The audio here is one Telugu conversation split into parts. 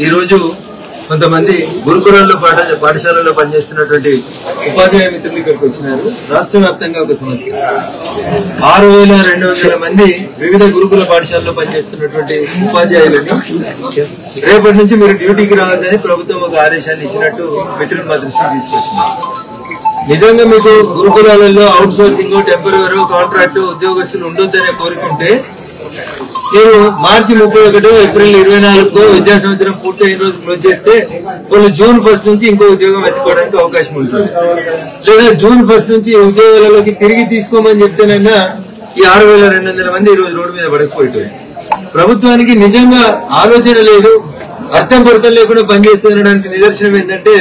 ఈ రోజు కొంతమంది గురుకులంలో పాఠశాలలో పనిచేస్తున్నటువంటి ఉపాధ్యాయ మిత్రులు ఇక్కడికి వచ్చినారు. రాష్ట్ర వ్యాప్తంగా ఒక సమస్య 6200 మంది వివిధ గురుకుల పాఠశాలలో పనిచేస్తున్నటువంటి ఉపాధ్యాయులని రేపటి నుంచి మీరు డ్యూటీకి రావద్దని ప్రభుత్వం ఒక ఆదేశాన్ని ఇచ్చినట్టు మిత్రులు మా దృష్టికి తీసుకొచ్చినారు. నిజంగా మీకు గురుకులాలలో అవుట్ సోర్సింగ్, టెంపరరీ కాంట్రాక్ట్ ఉద్యోగస్తులు ఉండొద్దనే కోరుకుంటే మీరు మార్చి 31, ఏప్రిల్ 24 విద్యా సంవత్సరం పూర్తయిన రోజు క్లోజ్ చేస్తే వాళ్ళు జూన్ 1 నుంచి ఇంకో ఉద్యోగం ఎత్తుకోవడానికి అవకాశం ఉంటుంది. లేదా జూన్ 1 నుంచి ఉద్యోగాలలోకి తిరిగి తీసుకోమని చెప్తేనైనా ఈ 6200 మంది ఈ రోజు రోడ్డు మీద పడకపోయేటోళ్ళు. ప్రభుత్వానికి నిజంగా ఆలోచన లేదు, అర్థం పొరతం లేకుండా పనిచేస్తుండడానికి నిదర్శనం ఏంటంటే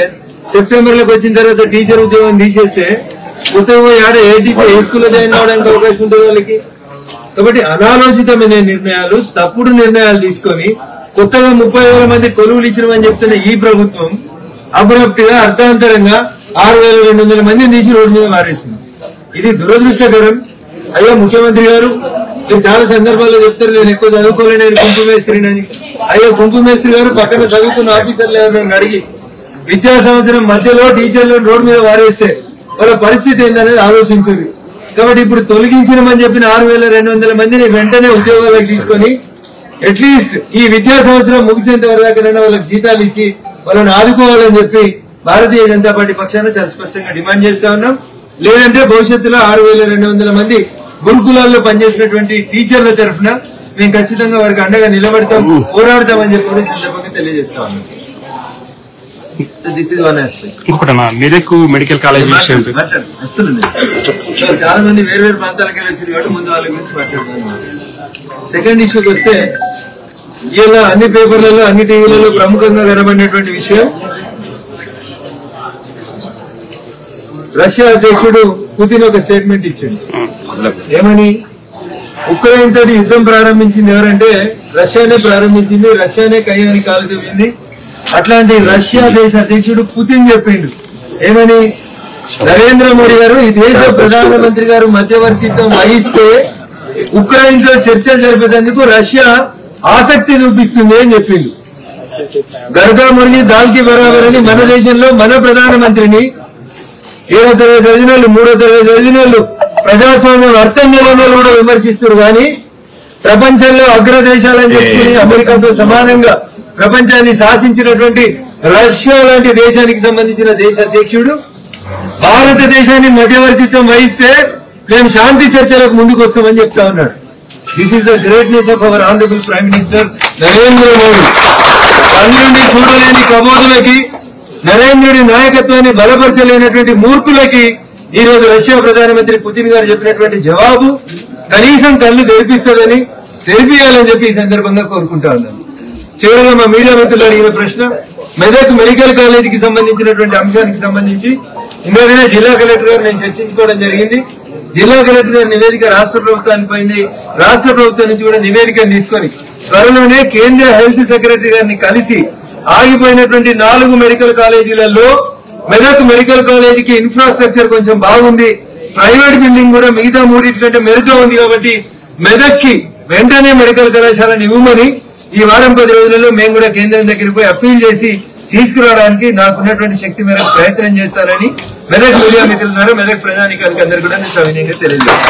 సెప్టెంబర్ లోకి వచ్చిన తర్వాత టీచర్ ఉద్యోగం తీసేస్తే కొత్తగా ఏ స్కూల్లో జాయిన్ అవడానికి అవకాశం ఉంటుంది వాళ్ళకి. కాబట్టి అనాలోచితమైన నిర్ణయాలు, తప్పుడు నిర్ణయాలు తీసుకొని కొత్తగా 30,000 మంది కొలువులు ఇచ్చినామని చెప్తున్న ఈ ప్రభుత్వం అబ్రప్ట్ గా అర్థాంతరంగా 6200 మందిని తీసి రోడ్డు మీద మారేసింది. ఇది దురదృష్టకరం. అయ్యా ముఖ్యమంత్రి గారు, మీరు చాలా సందర్భాల్లో చెప్తారు నేను ఎక్కువ చదువుకోలేను, నేను కుంపు మేస్త్రిని. అయ్యా కుంపు మేస్త్రి గారు పక్కన చదువుకున్న ఆఫీసర్లు ఎవరైనా అడిగి విద్యా సంవత్సరం మధ్యలో టీచర్లను రోడ్డు మీద వారేస్తే వాళ్ళ పరిస్థితి ఏందనేది ఆలోచించింది. కాబట్టి ఇప్పుడు తొలగించినమని చెప్పిన 6200 మందిని వెంటనే ఉద్యోగాలకు తీసుకొని అట్లీస్ట్ ఈ విద్యా సంవత్సరం ముగిసేంత వరదాకైనా వాళ్ళకి జీతాలు ఇచ్చి వాళ్ళని ఆదుకోవాలని చెప్పి భారతీయ జనతా పార్టీ పక్షాన చాలా స్పష్టంగా డిమాండ్ చేస్తా ఉన్నాం. లేదంటే భవిష్యత్తులో 6200 మంది గురుకులాల్లో పనిచేసినటువంటి టీచర్ల తరఫున మేము ఖచ్చితంగా వారికి అండగా నిలబడతాం, పోరాడతామని చెప్పి సందర్భంగా తెలియజేస్తా ఉన్నాం. This is one aspect. ఇంకొకటి మెదక్ మెడికల్ కాలేజ్ విషయం చాలా మంది వేరు వేరు ప్రాంతాలకు వెళ్ళి వచ్చింది కాబట్టి ముందు వాళ్ళ గురించి మాట్లాడుతున్నాం. సెకండ్ ఇష్యూకి వస్తే ఇలా అన్ని పేపర్లలో అన్ని టీవీలలో ప్రముఖంగా కనబడినటువంటి విషయం రష్యా అధ్యక్షుడు పుతిన్ ఒక స్టేట్మెంట్ ఇచ్చిండు. ఏమని? ఉక్రెయిన్ తోటి యుద్ధం ప్రారంభించింది ఎవరంటే రష్యానే ప్రారంభించింది, రష్యానే కయ్యానికి కాలు తవ్వింది. అట్లాంటి రష్యా దేశ అధ్యక్షుడు పుతిన్ చెప్పిండు ఏమని? నరేంద్ర మోడీ గారు ఈ దేశ ప్రధానమంత్రి గారు మధ్యవర్తిత్వం వహిస్తే ఉక్రెయిన్ తో చర్చలు జరిపేందుకు రష్యా ఆసక్తి చూపిస్తుంది అని చెప్పిండు. గర్గా మురిగి దాల్కి బరాబర్ అని మన దేశంలో మన ప్రధానమంత్రిని 7వ తరగతి చదివిన వాళ్ళు, 3వ తరగతి చదివిన వాళ్ళు, ప్రజాస్వామ్యం అర్థం తెలియని వాళ్ళు కూడా విమర్శిస్తారు. కానీ ప్రపంచంలో అగ్రదేశాలని చెప్పి అమెరికాతో సమానంగా ప్రపంచాన్ని శాసించినటువంటి రష్యా లాంటి దేశానికి సంబంధించిన దేశ అధ్యక్షుడు భారతదేశాన్ని మధ్యవర్తిత్వం వహిస్తే మేము శాంతి చర్చలకు ముందుకు వస్తామని చెప్తా ఉన్నాడు. This is the greatness of our honourable prime minister Narendra Modi. కన్నుండి చూడలేని కబోదులకి, నరేంద్రుడి నాయకత్వాన్ని బలపరచలేనటువంటి మూర్ఖులకి ఈ రోజు రష్యా ప్రధానమంత్రి పుతిన్ గారు చెప్పినటువంటి జవాబు కనీసం కళ్ళు తెరిపిస్తుందని, తెరిపియాలని చెప్పి ఈ సందర్భంగా కోరుకుంటా ఉన్నాను. చివరిగా మా మీడియా మిత్రులు అడిగిన ప్రశ్న మెదక్ మెడికల్ కాలేజీకి సంబంధించినటువంటి అంశానికి సంబంధించి ఇందాకనే జిల్లా కలెక్టర్ గారు నేను చర్చించుకోవడం జరిగింది. జిల్లా కలెక్టర్ గారి నివేదిక రాష్ట్ర ప్రభుత్వానికి పోయింది. రాష్ట్ర ప్రభుత్వం నుంచి కూడా నివేదికను తీసుకొని త్వరలోనే కేంద్ర హెల్త్ సెక్రటరీ గారిని కలిసి ఆగిపోయినటువంటి 4 మెడికల్ కాలేజీలలో మెదక్ మెడికల్ కాలేజీకి ఇన్ఫ్రాస్ట్రక్చర్ కొంచెం బాగుంది, ప్రైవేట్ బిల్డింగ్ కూడా మిగతా 3 కంటే మెరుగ్గా ఉంది కాబట్టి మెదక్కి వెంటనే మెడికల్ కళాశాలను ఇవ్వమని ఈ వారం 10 రోజులలో మేము కూడా కేంద్రం దగ్గరికి పోయి అప్పీల్ చేసి తీసుకురావడానికి నాకున్నటువంటి శక్తి మేరకు ప్రయత్నం చేస్తానని మెదక్ మీడియా మిత్రుల ద్వారా మెదక్ ప్రజానికానికి అందరూ కూడా నేను సవినయంగా తెలియజేస్తాను.